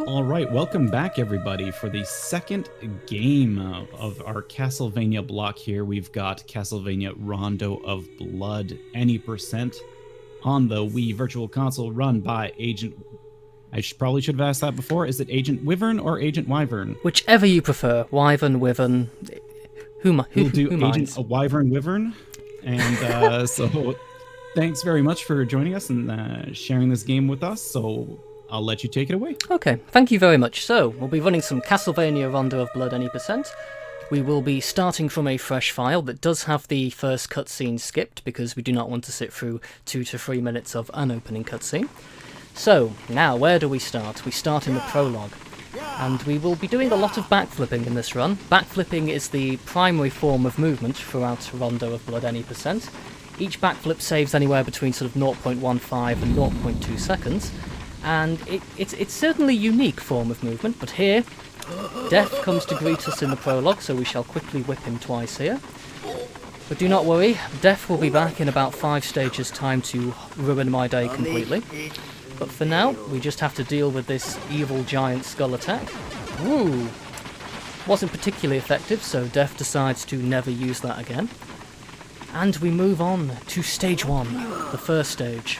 All right, welcome back, everybody, for the second game of our Castlevania block here. We've got Castlevania Rondo of Blood, any percent, on the Wii Virtual Console, run by Agent... probably should have asked that before. Is it AgentWyvern or AgentWyvern? Whichever you prefer. Wyvern, Wyvern, We'll do minds? AgentWyvern Wyvern. And so thanks very much for joining us and sharing this game with us. So I'll let you take it away. Okay, thank you very much. So, we'll be running some Castlevania Rondo of Blood any percent. We will be starting from a fresh file that does have the first cutscene skipped because we do not want to sit through 2 to 3 minutes of an opening cutscene. So, now, where do we start? We start in the prologue. And we will be doing a lot of backflipping in this run. Backflipping is the primary form of movement throughout Rondo of Blood any percent. Each backflip saves anywhere between sort of 0.15 and 0.2 seconds. And it's certainly a unique form of movement, but here, Death comes to greet us in the prologue, so we shall quickly whip him twice here. But do not worry, Death will be back in about 5 stages' time to ruin my day completely. But for now, we just have to deal with this evil giant skull attack. Woo! Wasn't particularly effective, so Death decides to never use that again. And we move on to stage 1, the first stage.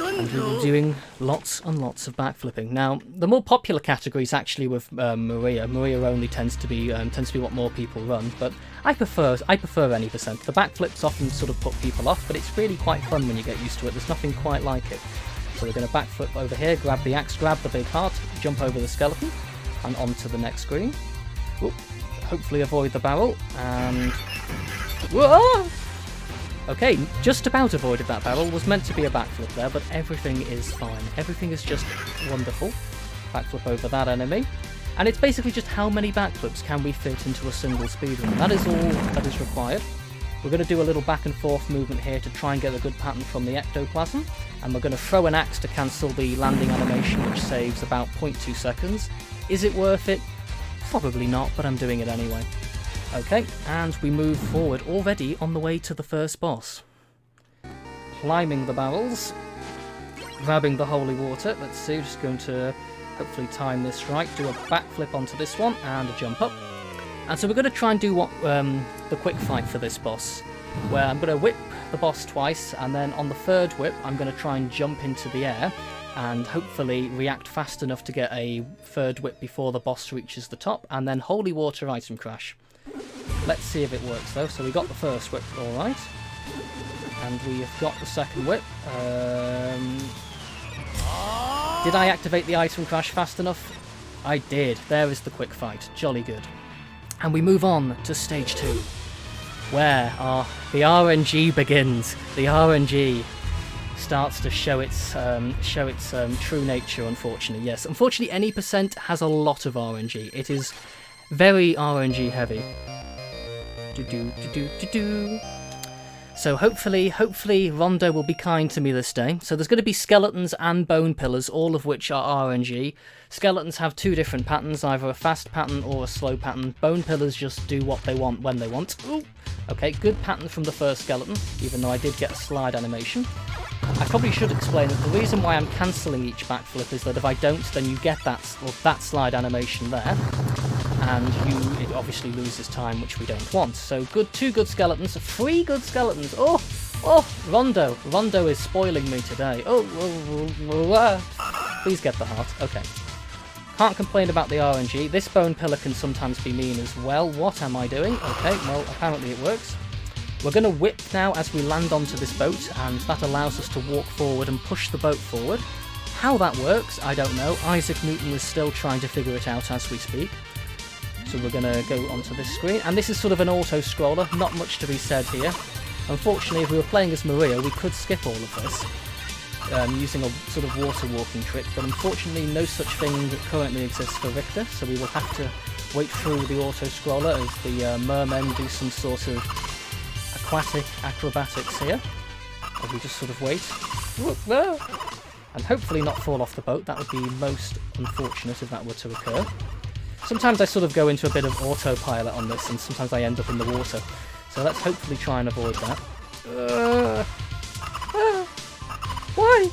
And we'll be doing lots and lots of backflipping. Now, the more popular category is actually with Maria. Maria only tends to be what more people run, but I prefer any percent. The backflips often sort of put people off, but it's really quite fun when you get used to it. There's nothing quite like it. So we're going to backflip over here, grab the axe, grab the big heart, jump over the skeleton, and onto the next screen. Oop, hopefully avoid the barrel, and... Whoa! Okay, just about avoided that barrel. Was meant to be a backflip there, but everything is fine. Everything is just wonderful. Backflip over that enemy. And it's basically just how many backflips can we fit into a single speedrun. That is all that is required. We're going to do a little back and forth movement here to try and get a good pattern from the ectoplasm. And we're going to throw an axe to cancel the landing animation, which saves about 0.2 seconds. Is it worth it? Probably not, but I'm doing it anyway. Okay, and we move forward, already on the way to the first boss. Climbing the barrels, grabbing the holy water. Let's see, just going to hopefully time this right, do a backflip onto this one, and a jump up. And so we're going to try and do what the quick fight for this boss, where I'm going to whip the boss twice, and then on the third whip, I'm going to try and jump into the air, and hopefully react fast enough to get a third whip before the boss reaches the top, and then holy water item crash. Let's see if it works though. So we got the first whip alright. And we have got the second whip. Did I activate the item crash fast enough? I did. There is the quick fight. Jolly good. And we move on to stage 2. Where the RNG begins. The RNG starts to show its true nature, unfortunately. Yes, unfortunately any percent has a lot of RNG. It is very RNG heavy. So hopefully Rondo will be kind to me this day. So there's going to be skeletons and bone pillars, all of which are RNG. Skeletons have 2 different patterns, either a fast pattern or a slow pattern. Bone pillars just do what they want when they want. Ooh. Okay, good pattern from the first skeleton, even though I did get a slide animation. I probably should explain that the reason why I'm cancelling each backflip is that if I don't, then you get that slide animation there. And it obviously loses time, which we don't want. So 2 good skeletons, 3 good skeletons. Oh, Rondo is spoiling me today. Please get the heart. Okay. Can't complain about the RNG. This bone pillar can sometimes be mean as well. What am I doing? Okay, well, apparently it works. We're going to whip now as we land onto this boat, and that allows us to walk forward and push the boat forward. How that works, I don't know. Isaac Newton is still trying to figure it out as we speak. So we're going to go onto this screen, and this is sort of an auto-scroller, not much to be said here. Unfortunately, if we were playing as Maria, we could skip all of this, using a sort of water-walking trick, but unfortunately no such thing currently exists for Richter, so we will have to wait through the auto-scroller as the mermen do some sort of aquatic acrobatics here. As we just sort of wait. And hopefully not fall off the boat. That would be most unfortunate if that were to occur. Sometimes I sort of go into a bit of autopilot on this, and sometimes I end up in the water. So let's hopefully try and avoid that. Why?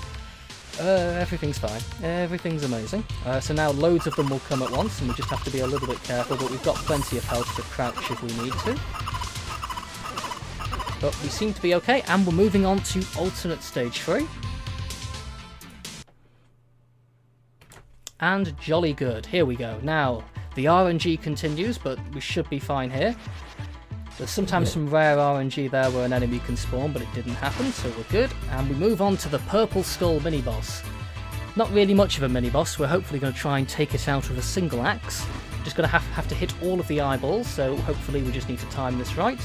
Everything's fine. Everything's amazing. So now loads of them will come at once, and we just have to be a little bit careful, but we've got plenty of health to crouch if we need to. But we seem to be okay, and we're moving on to alternate stage 3. And jolly good. Here we go. Now, the RNG continues, but we should be fine here. There's sometimes some rare RNG there where an enemy can spawn, but it didn't happen, so we're good. And we move on to the Purple Skull mini-boss. Not really much of a mini-boss. We're hopefully going to try and take it out with a single axe. Just going to have to hit all of the eyeballs, so hopefully we just need to time this right.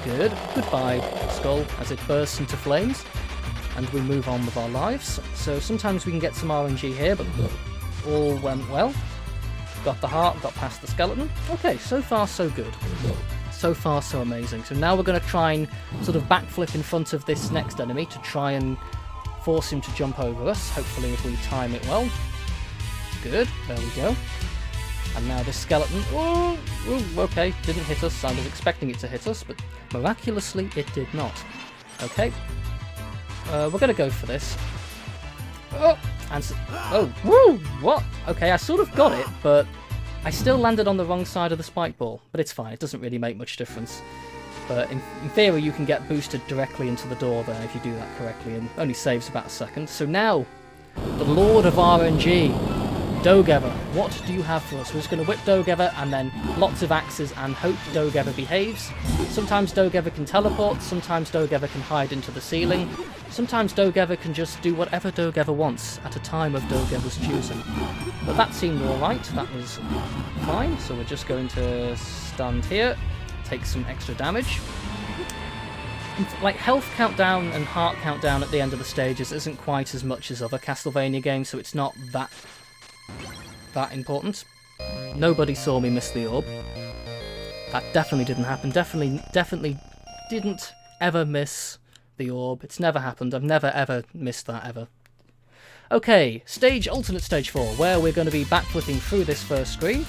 Good. Goodbye, Skull, as it bursts into flames. And we move on with our lives. So sometimes we can get some RNG here, but all went well. Got the heart, got past the skeleton. Okay, so far so good. So far so amazing. So now we're going to try and sort of backflip in front of this next enemy to try and force him to jump over us. Hopefully if we time it well. Good, there we go. And now this skeleton, oh, okay, didn't hit us. I was expecting it to hit us, but miraculously it did not. Okay, we're going to go for this. Oh, and oh, woo, what? Okay, I sort of got it, but I still landed on the wrong side of the spike ball. But it's fine, it doesn't really make much difference. But in theory, you can get boosted directly into the door there if you do that correctly, and only saves about a second. So now, the Lord of RNG, Dogever, what do you have for us? We're just going to whip Dogever and then lots of axes and hope Dogever behaves. Sometimes Dogever can teleport, sometimes Dogever can hide into the ceiling, sometimes Dogever can just do whatever Dogever wants at a time of Dogever's choosing. But that seemed alright, that was fine, so we're just going to stand here, take some extra damage. Like, health countdown and heart countdown at the end of the stages isn't quite as much as other Castlevania games, so it's not that important. Nobody saw me miss the orb. That definitely didn't happen. Definitely didn't ever miss the orb. It's never happened. I've never ever missed that ever. Okay, alternate stage 4, where we're going to be backflipping through this first screen.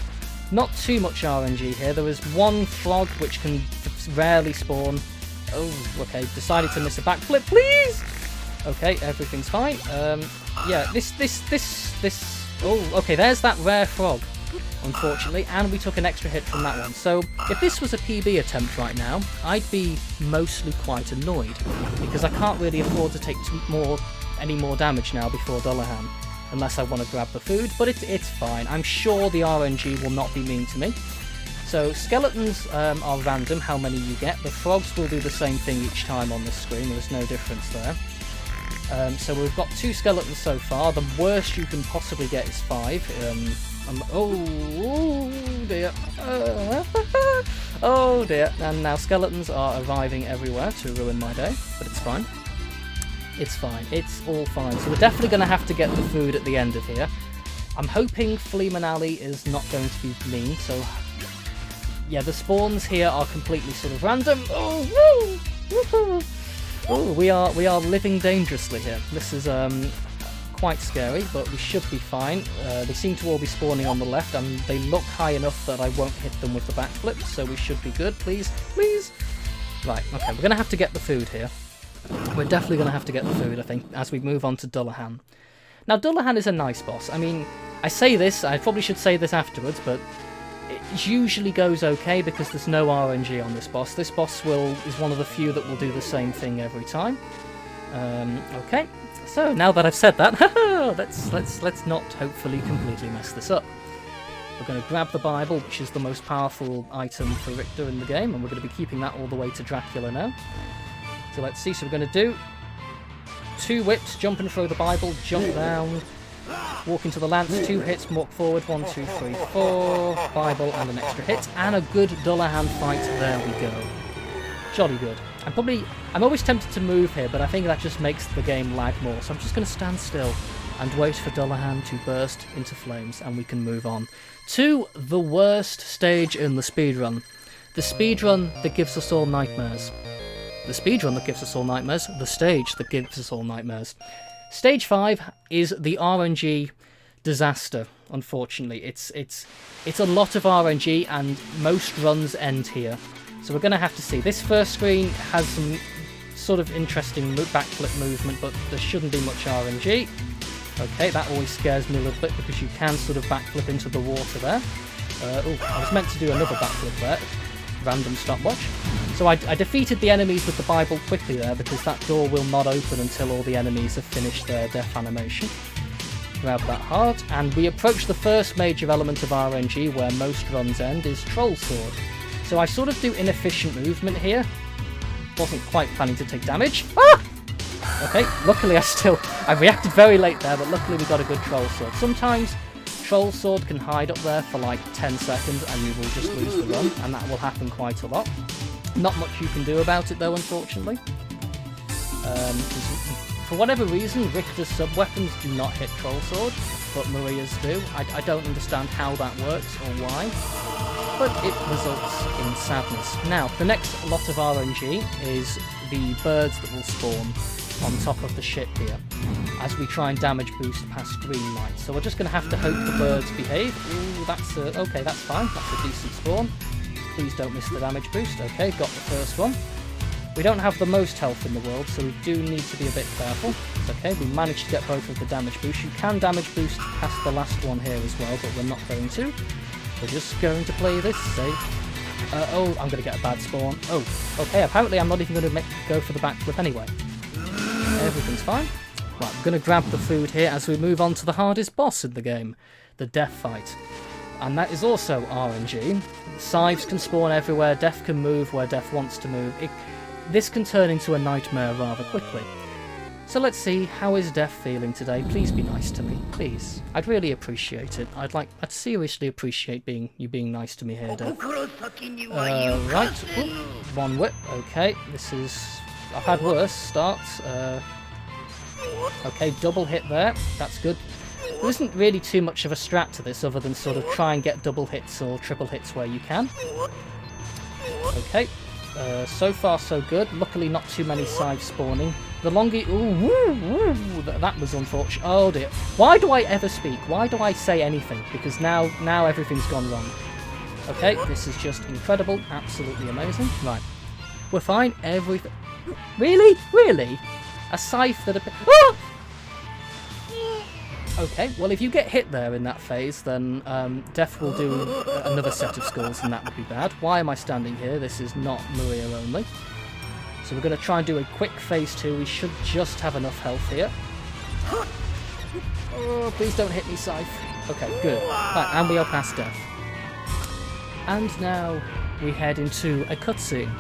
Not too much RNG here. There is one frog which can rarely spawn. Oh, okay, decided to miss a backflip, please! Okay, everything's fine. Yeah, this... Oh, okay, there's that rare frog, unfortunately, and we took an extra hit from that one. So, if this was a PB attempt right now, I'd be mostly quite annoyed, because I can't really afford to take any more damage now before Dullahan, unless I want to grab the food, but it's fine. I'm sure the RNG will not be mean to me. So, skeletons are random, how many you get. The frogs will do the same thing each time on the screen, there's no difference there. So we've got 2 skeletons so far. The worst you can possibly get is 5. Oh dear. Oh dear. And now skeletons are arriving everywhere to ruin my day, but it's fine. It's fine. It's all fine. So we're definitely going to have to get the food at the end of here. I'm hoping Fleeman Alley is not going to be mean, so yeah, the spawns here are completely sort of random. Oh, woo! Oh, we are living dangerously here. This is quite scary, but we should be fine. They seem to all be spawning on the left, and they look high enough that I won't hit them with the backflip, so we should be good. Please, please. Right, okay, we're going to have to get the food here. We're definitely going to have to get the food, I think, as we move on to Dullahan. Now, Dullahan is a nice boss. I mean, I say this, I probably should say this afterwards, but it usually goes okay because there's no RNG on this boss. This boss is one of the few that will do the same thing every time. Okay, so now that I've said that, let's not hopefully completely mess this up. We're going to grab the Bible, which is the most powerful item for Richter in the game, and we're going to be keeping that all the way to Dracula now. So let's see, so we're going to do 2 whips, jump and throw the Bible, jump down, walk into the lance, 2 hits, walk forward, 1, 2, 3, 4, Bible and an extra hit, and a good Dullahan fight, there we go. Jolly good. I'm always tempted to move here, but I think that just makes the game lag more, so I'm just going to stand still and wait for Dullahan to burst into flames, and we can move on to the worst stage in the speedrun. The speedrun that gives us all nightmares. The speedrun that gives us all nightmares, the stage that gives us all nightmares. Stage 5 is the RNG Disaster, unfortunately. It's a lot of RNG, and most runs end here. So we're going to have to see. This first screen has sort of interesting backflip movement, but there shouldn't be much RNG. Okay, that always scares me a little bit because you can sort of backflip into the water there. Oh, I was meant to do another backflip there. Random stopwatch. So I defeated the enemies with the Bible quickly there because that door will not open until all the enemies have finished their death animation. Grab that heart, and we approach the first major element of RNG where most runs end, is Troll Sword. So I sort of do inefficient movement here. Wasn't quite planning to take damage. Ah! Okay, luckily I reacted very late there, but luckily we got a good Troll Sword. Sometimes Troll Sword can hide up there for like 10 seconds and you will just lose the run, and that will happen quite a lot. Not much you can do about it though, unfortunately. For whatever reason, Richter's sub-weapons do not hit Troll Sword, but Maria's do. I don't understand how that works or why, but it results in sadness. Now, the next lot of RNG is the birds that will spawn on top of the ship here, as we try and damage boost past green light. So we're just going to have to hope the birds behave. Ooh, that's okay, that's fine. That's a decent spawn. Please don't miss the damage boost. Okay, got the first one. We don't have the most health in the world, so we do need to be a bit careful. It's okay, we managed to get both of the damage boosts. You can damage boost past the last one here as well, but we're not going to. We're just going to play this safe. Oh, I'm going to get a bad spawn. Oh, okay, apparently I'm not even going to go for the backflip anyway. Everything's fine. Right, I'm going to grab the food here as we move on to the hardest boss in the game, the Death Fight. And that is also RNG. Scythes can spawn everywhere, Death can move where Death wants to move. This can turn into a nightmare rather quickly. So let's see, how is Death feeling today? Please be nice to me, please. I'd really appreciate it. I'd seriously appreciate you being nice to me here, Death. Right, ooh, one whip, okay, I've had worse starts. Okay, double hit there, that's good. There isn't really too much of a strat to this other than sort of try and get double hits or triple hits where you can. Okay. So far so good. Luckily not too many scythes spawning. The longer... Ooh, that was unfortunate. Oh dear. Why do I ever speak? Why do I say anything? Because now everything's gone wrong. Okay, this is just incredible. Absolutely amazing. Right. We're fine. Everything... Really? Really? A scythe that... Oh! Okay, well if you get hit there in that phase, then Death will do another set of skulls and that would be bad. Why am I standing here? This is not Maria only. So we're going to try and do a quick phase 2. We should just have enough health here. Oh, please don't hit me, Scythe. Okay, good. Right, and we are past Death. And now we head into a cutscene.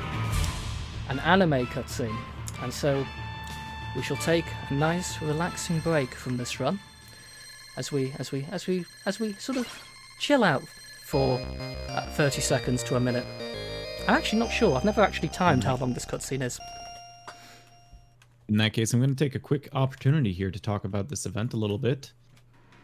An anime cutscene. And so we shall take a nice relaxing break from this run. As we sort of chill out for 30 seconds to a minute. I'm actually not sure. I've never actually timed how long this cutscene is. In that case, I'm going to take a quick opportunity here to talk about this event a little bit.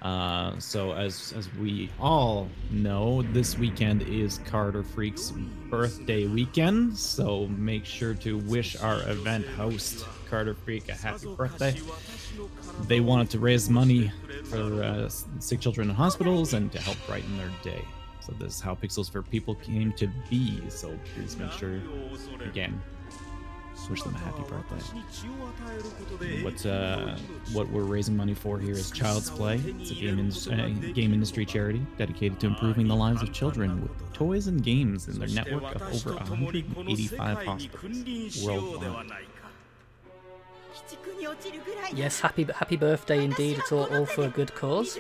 So as we all know, this weekend is Carter Freak's birthday weekend. So make sure to wish our event host, Carter Freak, a happy birthday. They wanted to raise money for sick children in hospitals and to help brighten their day. So this is how Pixels for People came to be. So please make sure, again, wish them a happy birthday. What we're raising money for here is Child's Play. It's a game industry charity dedicated to improving the lives of children with toys and games in their network of over 185 hospitals worldwide. Yes, happy birthday indeed. It's all for a good cause.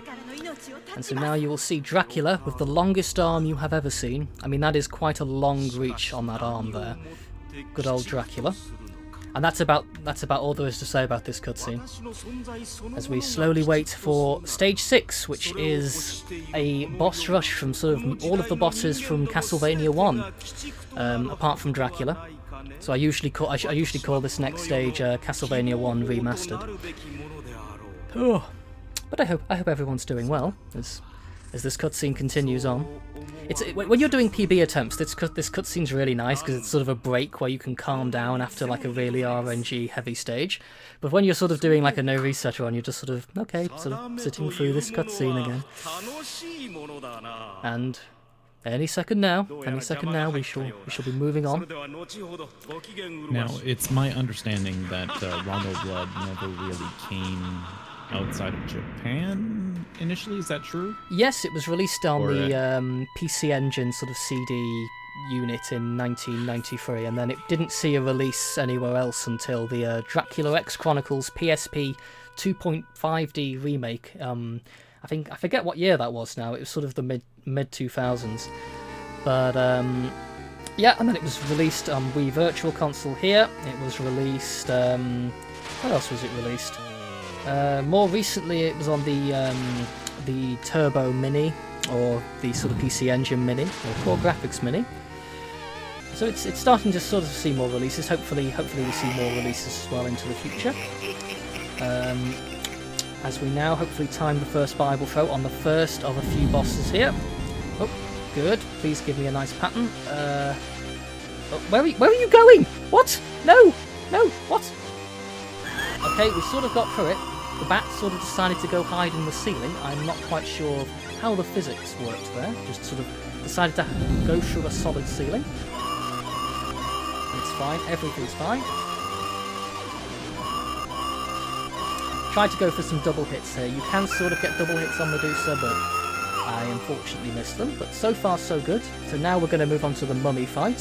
And so now you will see Dracula with the longest arm you have ever seen. I mean, that is quite a long reach on that arm there. Good old Dracula. And that's about all there is to say about this cutscene. As we slowly wait for stage 6, which is a boss rush from sort of all of the bosses from Castlevania 1, apart from Dracula. So I usually call this next stage Castlevania 1 Remastered. Oh, but I hope everyone's doing well as this cutscene continues on. When you're doing PB attempts, this cutscene's really nice because it's sort of a break where you can calm down after like a really RNG heavy stage. But when you're sort of doing like a no reset run, you're just sort of sitting through this cutscene again. And Any second now. Any second now. We shall be moving on. Now, it's my understanding that Rondo Blood never really came outside of Japan initially. Is that true? Yes, it was released on Or, the PC Engine sort of CD unit in 1993, and then it didn't see a release anywhere else until the Dracula X Chronicles PSP 2.5D remake. I forget what year that was now. It was sort of the mid 2000s. But yeah, and then it was released on Wii Virtual Console here. It was released. Where else was it released? More recently, it was on the Turbo Mini, or the sort of PC Engine Mini, or Core Graphics Mini. So it's starting to sort of see more releases. Hopefully we see more releases as well into the future. As we now hopefully time the first Bible throw on the first of a few bosses here. Oh, good. Please give me a nice pattern. Oh, where are you going? What? No, what? Okay, we sort of got through it. The bat sort of decided to go hide in the ceiling. I'm not quite sure how the physics worked there. Just sort of decided to go through a solid ceiling. It's fine. Everything's fine. Try to go for some double hits here. You can sort of get double hits on Medusa, but I unfortunately missed them. But so far, so good. So now we're going to move on to the mummy fight,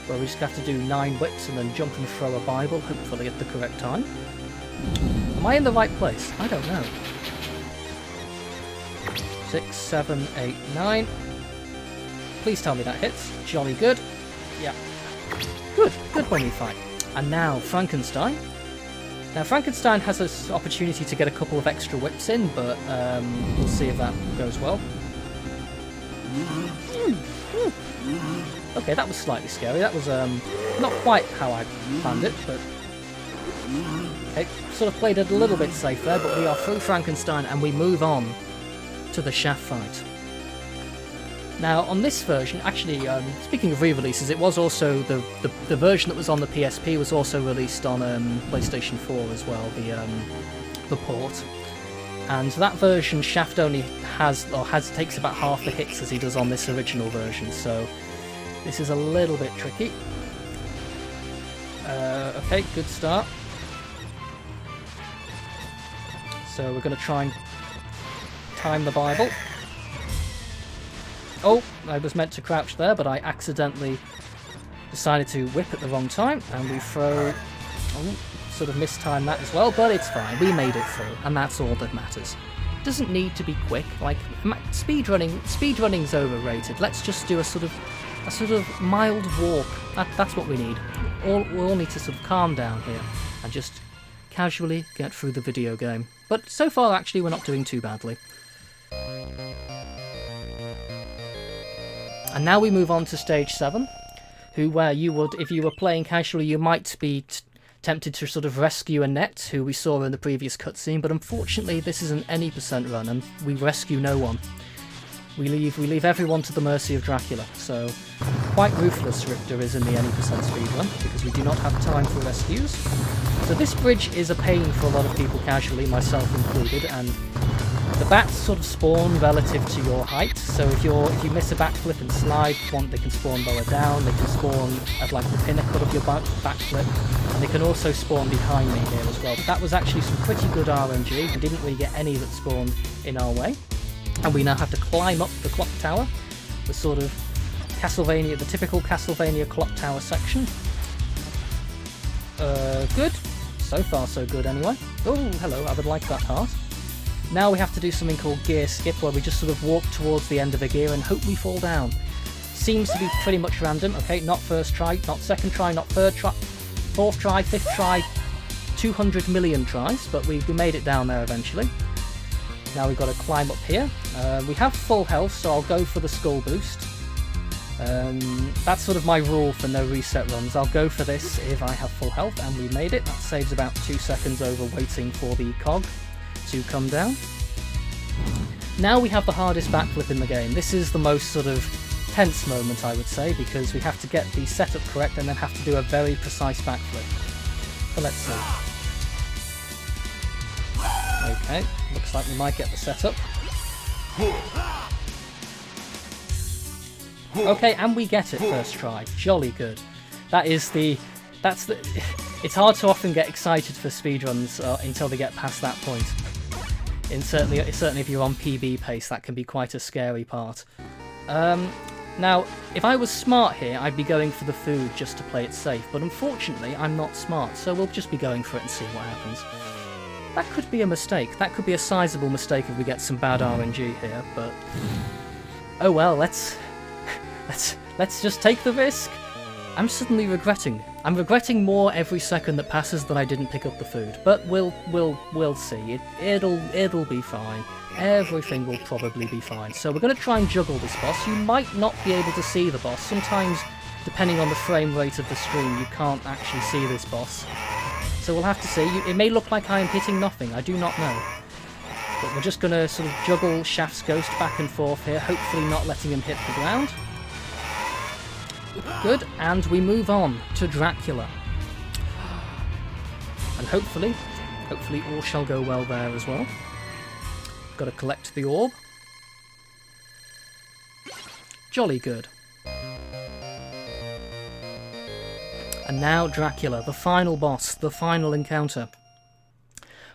where we just have to do 9 whips and then jump and throw a Bible, hopefully at the correct time. Am I in the right place? I don't know. 6, 7, 8, 9. Please tell me that hits. Jolly good. Yeah. Good mummy fight. And now Frankenstein. Now Frankenstein has this opportunity to get a couple of extra whips in, but we'll see if that goes well. Okay, that was slightly scary. That was not quite how I planned it, but okay, sort of played it a little bit safe there, but we are through Frankenstein and we move on to the shaft fight. Now, on this version, actually, speaking of re-releases, it was also the version that was on the PSP was also released on PlayStation 4 as well, the port. And that version, Shaft only takes about half the hits as he does on this original version, so this is a little bit tricky. Okay, good start. So we're going to try and time the Bible. Oh, I was meant to crouch there, but I accidentally decided to whip at the wrong time, and we throw... Oh, sort of mistimed that as well, but it's fine. We made it through, and that's all that matters. It doesn't need to be quick. Like, speedrunning's overrated. Let's just do a sort of mild walk. That's what we need. We all need to sort of calm down here and just casually get through the video game. But so far, actually, we're not doing too badly. And now we move on to stage 7, where you would, if you were playing casually, you might be tempted to sort of rescue Annette, who we saw in the previous cutscene, but unfortunately this is an any % run, and we rescue no one. We leave everyone to the mercy of Dracula, so quite ruthless Richter is in the any % speedrun, because we do not have time for rescues. So this bridge is a pain for a lot of people casually, myself included, and the bats sort of spawn relative to your height, so if you miss a backflip and slide, they can spawn lower down, they can spawn at like the pinnacle of your backflip, and they can also spawn behind me here as well. But that was actually some pretty good RNG, we didn't really get any that spawned in our way. And we now have to climb up the clock tower, the sort of Castlevania, the typical Castlevania clock tower section. Good. So far so good anyway. Oh, hello, I would like that part. Now we have to do something called gear skip, where we just sort of walk towards the end of a gear and hope we fall down. Seems to be pretty much random. Okay, not first try, not second try, not third try, fourth try, fifth try, 200 million tries, but we made it down there eventually. Now we've got to climb up here. We have full health, so I'll go for the skull boost. That's sort of my rule for no reset runs. I'll go for this if I have full health, and we made it. That saves about 2 seconds over waiting for the cog to come down. Now we have the hardest backflip in the game. This is the most sort of tense moment, I would say, because we have to get the setup correct and then have to do a very precise backflip. But let's see. Okay, looks like we might get the setup. Okay, and we get it first try. Jolly good. That's the... It's hard to often get excited for speedruns until they get past that point. And certainly if you're on PB pace, that can be quite a scary part. Now, if I was smart here, I'd be going for the food just to play it safe, but unfortunately, I'm not smart, so we'll just be going for it and see what happens. That could be a mistake. That could be a sizable mistake if we get some bad RNG here, but... Oh well, let's just take the risk. I'm suddenly regretting. I'm regretting more every second that passes that I didn't pick up the food, but we'll see. It'll be fine. Everything will probably be fine. So we're going to try and juggle this boss. You might not be able to see the boss. Sometimes, depending on the frame rate of the stream, you can't actually see this boss. So we'll have to see. It may look like I am hitting nothing. I do not know. But we're just going to sort of juggle Shaft's ghost back and forth here, hopefully not letting him hit the ground. Good, and we move on to Dracula. And hopefully all shall go well there as well. Got to collect the orb. Jolly good. And now Dracula, the final boss, the final encounter.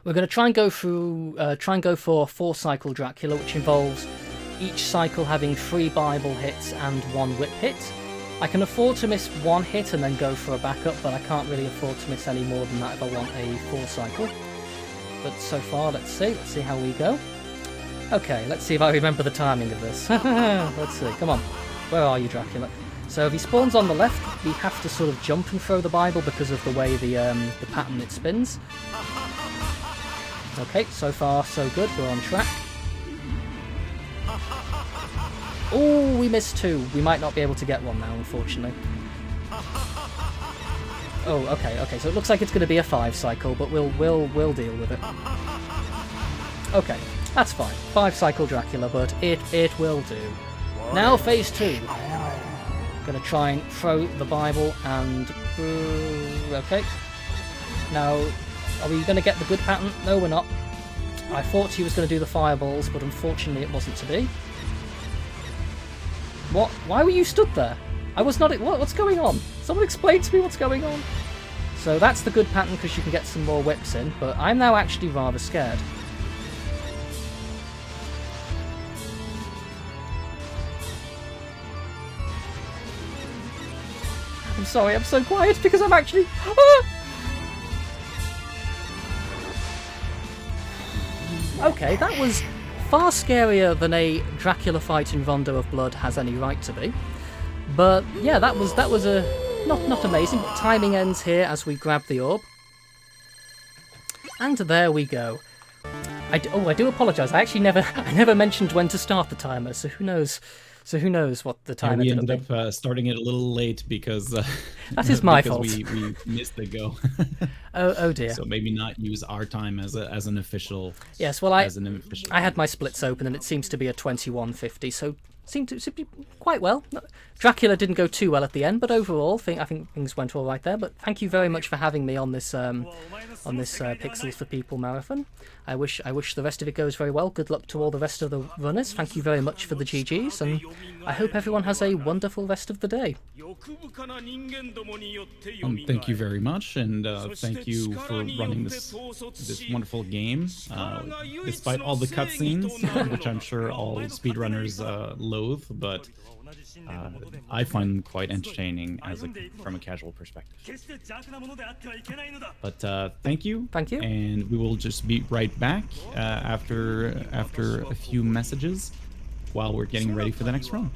We're going to try and go for a 4-cycle Dracula, which involves each cycle having 3 Bible hits and 1 whip hit. I can afford to miss 1 hit and then go for a backup, but I can't really afford to miss any more than that if I want a 4-cycle. But so far, let's see how we go. Okay, let's see if I remember the timing of this. Let's see, come on. Where are you, Dracula? So if he spawns on the left, we have to sort of jump and throw the Bible because of the way the pattern it spins. Okay, so far so good, we're on track. Oh, we missed 2. We might not be able to get 1 now, unfortunately. Oh, okay, so it looks like it's going to be a 5-cycle, but we'll deal with it. Okay, that's fine. 5-cycle Dracula, but it will do. Now phase 2. Gonna try and throw the Bible and... okay. Now, are we gonna get the good pattern? No, we're not. I thought he was gonna do the fireballs, but unfortunately it wasn't to be. What? Why were you stood there? I was not... What's going on? Someone explain to me what's going on. So that's the good pattern because you can get some more whips in, but I'm now actually rather scared. I'm sorry, I'm so quiet because I'm actually... Okay, that was far scarier than a Dracula fight in Rondo of Blood has any right to be. But yeah, that was a not amazing, but timing ends here as we grab the orb. And there we go. I do apologise. I never mentioned when to start the timer, so who knows? So who knows what the timer we ended up starting it a little late because that is my fault. We missed the go. oh dear. So maybe not use our time as an official. Yes, well I had my splits open and it seems to be a 21:50, so seemed to be quite well. Dracula didn't go too well at the end, but overall, I think things went all right there. But thank you very much for having me on this Pixels for People marathon. I wish the rest of it goes very well. Good luck to all the rest of the runners. Thank you very much for the GGs, and I hope everyone has a wonderful rest of the day. Thank you very much, and thank you for running this wonderful game, despite all the cutscenes, which I'm sure all speedrunners loathe, but I find them quite entertaining from a casual perspective. But thank you, and we will just be right back after a few messages while we're getting ready for the next run.